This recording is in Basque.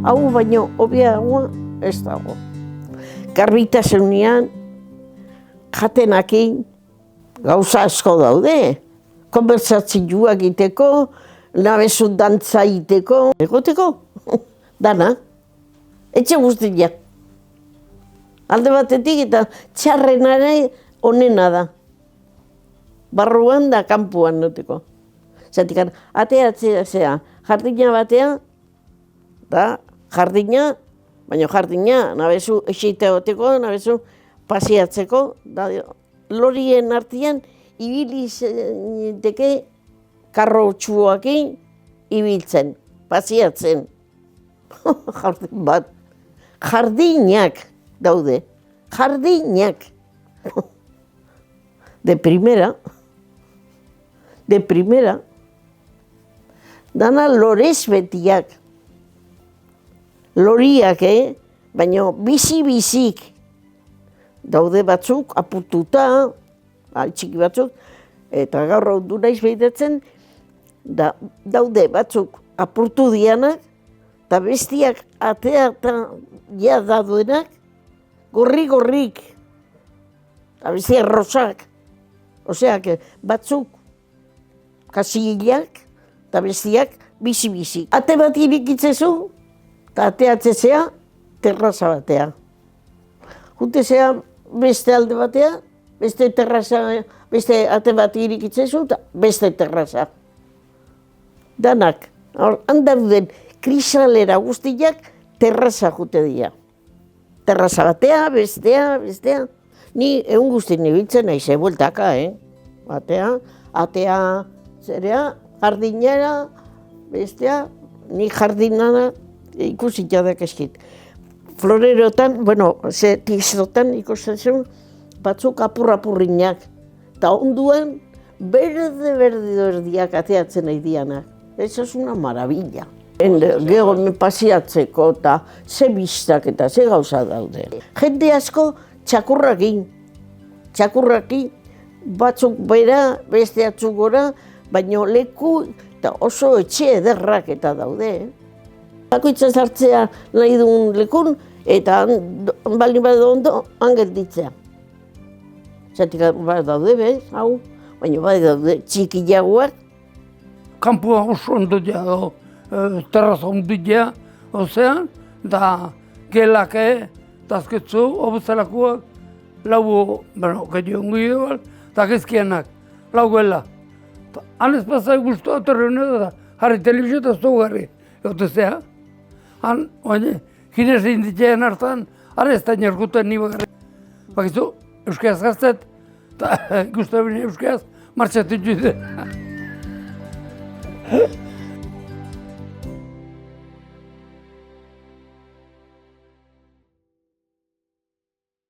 Hau baino hobeagoa ez dago. Garbitasunean, jatenakin, gauza asko daude. Konbertsatzioa egiteko, nabezu dantza egiteko, egoteko, dana. Etxe guztia. Alde batetik eta txarrenare onena da. Barruan da kanpoan noteko. Zatik, ateatzea, jardina batea, da jardina, baina jardina, nabezu eseitea goteko, nabezu pasiatzeko, da lorien artean, ibilizteke karrotxuakin ibiltzen, pasiatzen. Jardin bat. Jardinak daude. Jardinak. De primera. Dana lorez betiak. Loriak, baina bizi-bizik. Daude batzuk, apurtuta, txiki batzuk, eta gaur hau du naiz behitatzen, daude batzuk apurtu dianak, eta bestiak atea eta ja daudenak, gorri-gorrik, eta bestiak rosak. Oseak, batzuk kasillak, eta bestiak bizi-bizik. Ate bat irikitzezu, eta ateatzezea, terraza batea. Jutezea beste alde batea, beste terraza, beste ate bat irikitzezu, eta beste terraza. Danak, handaruden krisalera guztiak terraza jute dira. Terraza batea, bestea. Ni egun guztien ibiltzen naiz, bueltaka, Atea, zerea, jardinera, bestea, ni jardinara ikusi jadak eskit. Florerotan, tizotan ikusten zuen, batzuk apurrinak. Eta onduan, berdiak ateatzen nahi dianak. Eso es una maravilla. Gero pasiatzeko eta ze biztak eta ze gauza daude. Jende asko txakurrakin, batzuk bera, beste atzuk gora, baina leku eta oso etxe ederrak eta daude. Bakoitza sartzea nahi duen lekun eta baldin badu ondo, gelditzea. Zatik daude bez, hau, baina daude txikiagoak. Kampua oso ondo dago, terraza ondo dago, ozean, da gelak, dazketzu, obuzelakoak, lau, gehiago ongi eta gezkianak, lau gela. Han ez pasai guztu atorren da, jarri telebizio eta ztu garri, egotezea. Han, ginez inditzean hartan, han ez da nerguten ni bagarri. Bakizu, euskaz gaztet, eta guztu bine euskaz, martxatzen jude.